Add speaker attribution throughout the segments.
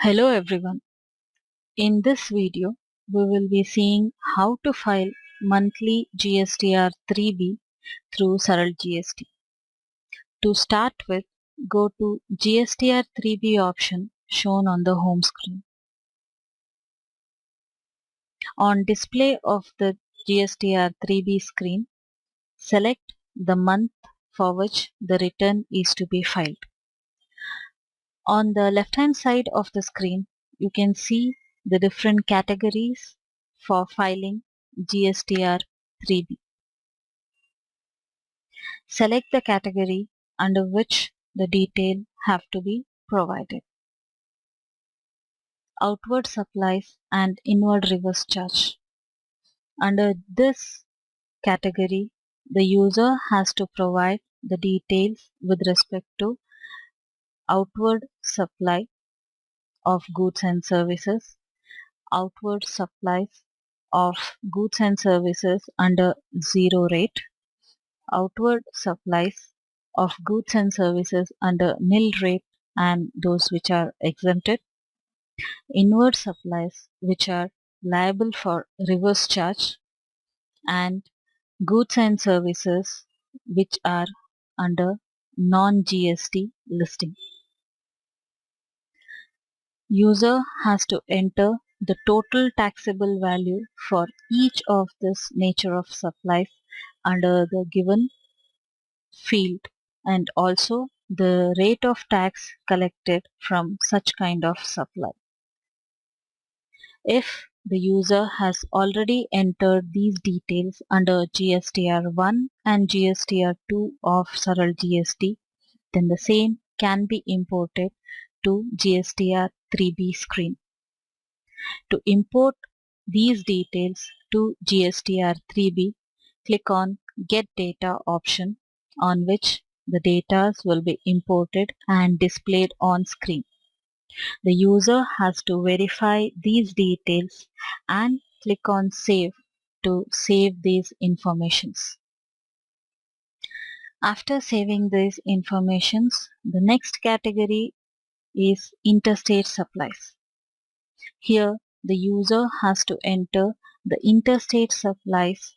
Speaker 1: Hello everyone. In this video, we will be seeing how to file monthly GSTR-3B through Saral GST. To start with, go to GSTR-3B option shown on the home screen. On display of the GSTR-3B screen, select the month for which the return is to be filed. On the left hand side of the screen, you can see the different categories for filing GSTR-3B. Select the category under which the detail have to be provided. Outward supplies and inward reverse charge. Under this category, the user has to provide the details with respect to outward supply of goods and services, outward supplies of goods and services under zero rate, outward supplies of goods and services under nil rate and those which are exempted, inward supplies which are liable for reverse charge, and goods and services which are under non-GST listing. User has to enter the total taxable value for each of this nature of supplies under the given field and also the rate of tax collected from such kind of supply. If the user has already entered these details under GSTR-1 and GSTR-2 of Saral GST, then the same can be imported to GSTR-3B screen. To import these details to GSTR-3B, click on Get Data option on which the data will be imported and displayed on screen. The user has to verify these details and click on Save to save these informations. After saving these informations, the next category is interstate supplies. Here, the user has to enter the interstate supplies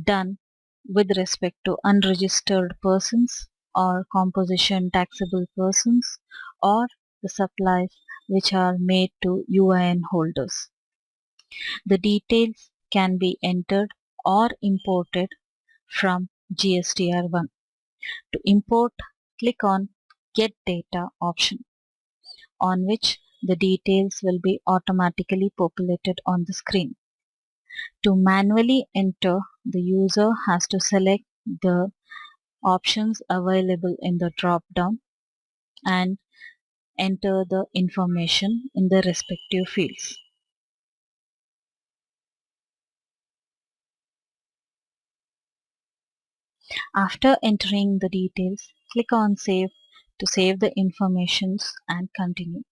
Speaker 1: done with respect to unregistered persons or composition taxable persons or the supplies which are made to UIN holders. The details can be entered or imported from GSTR-1. To import, click on Get Data option on which the details will be automatically populated on the screen. To manually enter, the user has to select the options available in the drop-down and enter the information in the respective fields. After entering the details, click on Save to save the informations and continue.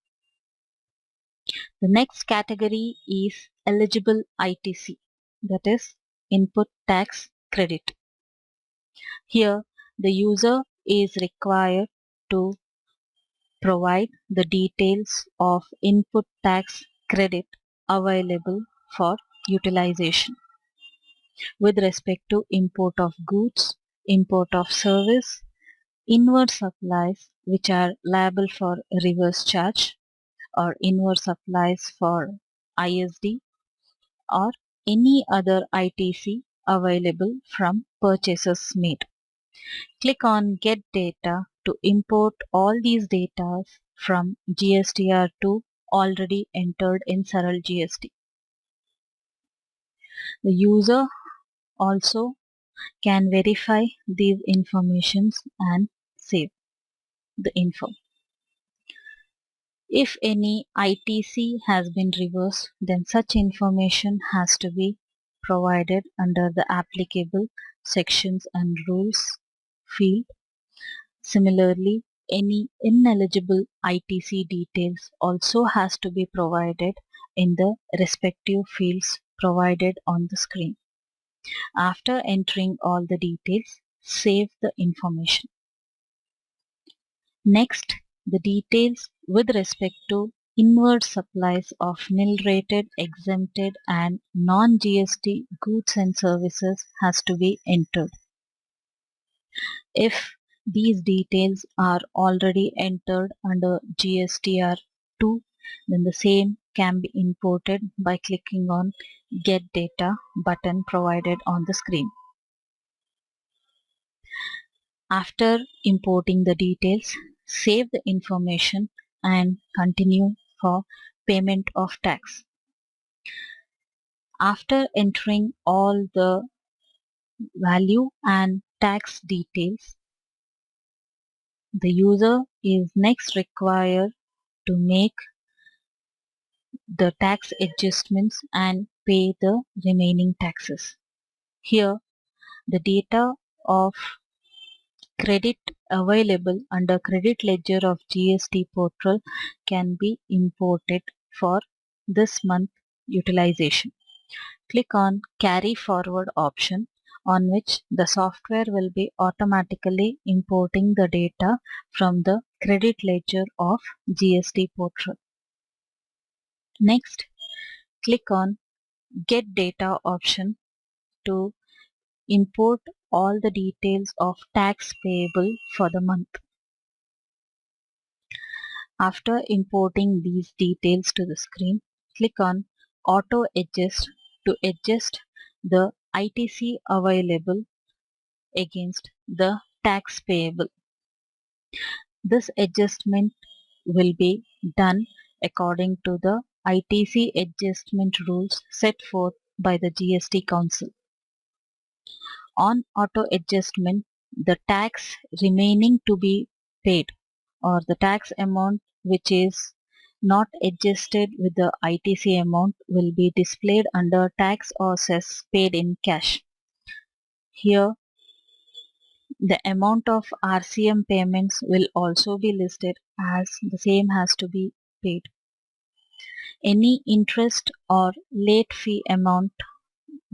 Speaker 1: The next category is eligible ITC, that is input tax credit. Here, the user is required to provide the details of input tax credit available for utilization with respect to import of goods, import of service, inward supplies which are liable for reverse charge or inward supplies for ISD or any other ITC available from purchases made. Click on Get Data to import all these data from GSTR-2 already entered in Saral GST. The user also can verify these informations and save the info. If any ITC has been reversed, then such information has to be provided under the applicable sections and rules field. Similarly, any ineligible ITC details also has to be provided in the respective fields provided on the screen. After entering all the details, save the information. Next, the details with respect to inward supplies of nil-rated, exempted and non-GST goods and services has to be entered. If these details are already entered under GSTR-2, then the same can be imported by clicking on Get Data button provided on the screen. After importing the details, save the information and continue for payment of tax. After entering all the value and tax details, the user is next required to make the tax adjustments and pay the remaining taxes. Here, the data of credit available under credit ledger of GST portal can be imported for this month utilization. Click on Carry Forward option, on which the software will be automatically importing the data from the credit ledger of GST portal. Next, click on Get Data option to import all the details of tax payable for the month. After importing these details to the screen, click on Auto Adjust to adjust the ITC available against the tax payable. This adjustment will be done according to the ITC adjustment rules set forth by the GST Council. On auto adjustment, the tax remaining to be paid or the tax amount which is not adjusted with the ITC amount will be displayed under tax or cess paid in cash. Here, the amount of RCM payments will also be listed as the same has to be paid. Any interest or late fee amount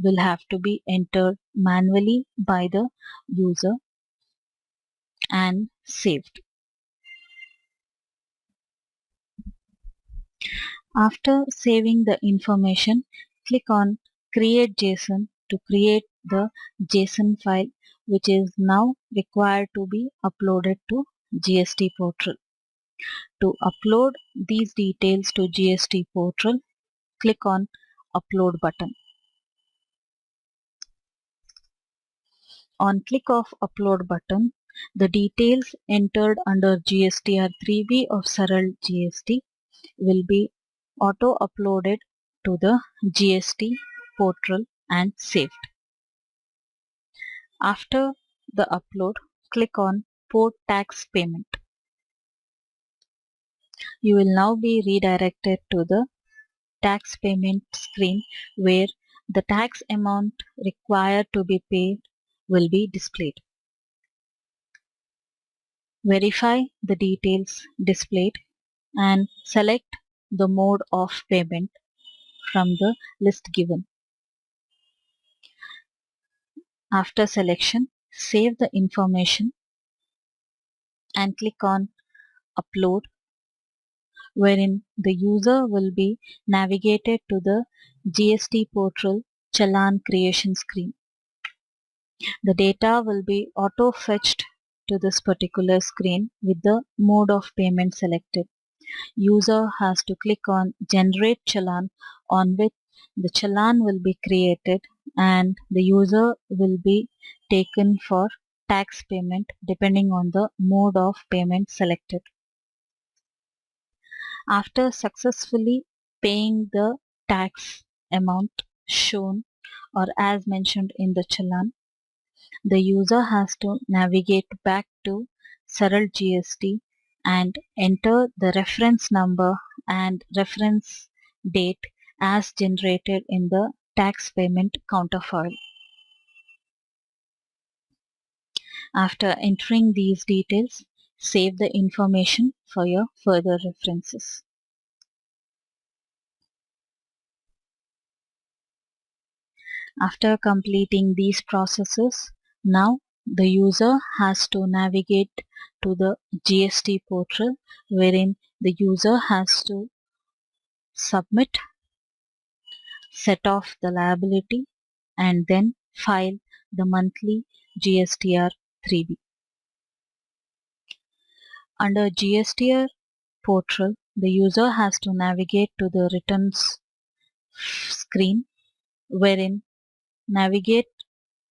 Speaker 1: will have to be entered manually by the user and saved. After saving the information, click on Create JSON to create the JSON file which is now required to be uploaded to GST portal. To upload these details to GST portal, click on Upload button. On click of Upload button, the details entered under GSTR-3B of Saral GST will be auto-uploaded to the GST portal and saved. After the upload, click on Port Tax Payment. You will now be redirected to the tax payment screen where the tax amount required to be paid will be displayed. Verify the details displayed and select the mode of payment from the list given. After selection, save the information and click on Upload, wherein the user will be navigated to the GST portal challan creation screen. The data will be auto-fetched to this particular screen with the mode of payment selected. User has to click on Generate Challan, on which the challan will be created and the user will be taken for tax payment depending on the mode of payment selected. After successfully paying the tax amount shown or as mentioned in the challan, the user has to navigate back to Saral GST and enter the reference number and reference date as generated in the tax payment counter file. After entering these details, save the information for your further references. After completing these processes, now the user has to navigate to the GST portal wherein the user has to submit, set off the liability, and then file the monthly GSTR-3B. Under GSTR portal, the user has to navigate to the returns screen, wherein navigate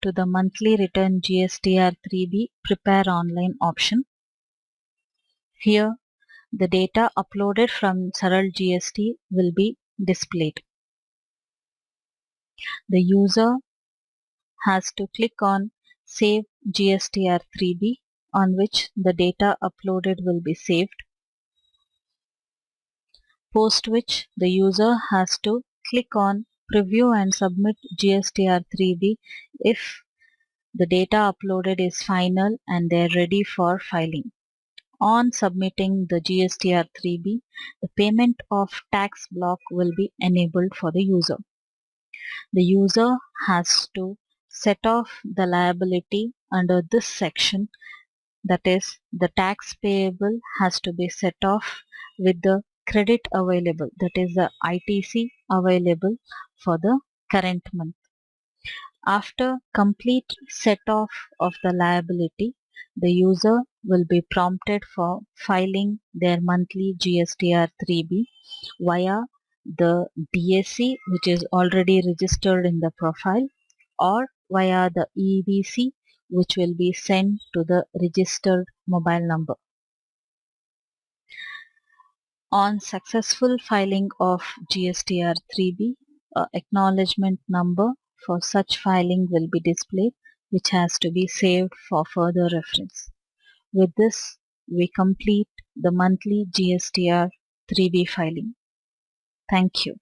Speaker 1: to the monthly return GSTR-3B prepare online option. Here, the data uploaded from Saral GST will be displayed. The user has to click on Save GSTR-3B, on which the data uploaded will be saved, post which the user has to click on Preview and submit GSTR-3B if the data uploaded is final and they are ready for filing. On submitting the GSTR-3B, the payment of tax block will be enabled for the user. The user has to set off the liability under this section, that is, the tax payable has to be set off with the credit available, that is the ITC available for the current month. After complete set off of the liability, the user will be prompted for filing their monthly GSTR-3B via the DSC, which is already registered in the profile, or via the EBC, which will be sent to the registered mobile number. On successful filing of GSTR-3B, acknowledgement number for such filing will be displayed, which has to be saved for further reference. With this, we complete the monthly GSTR-3B filing. Thank you.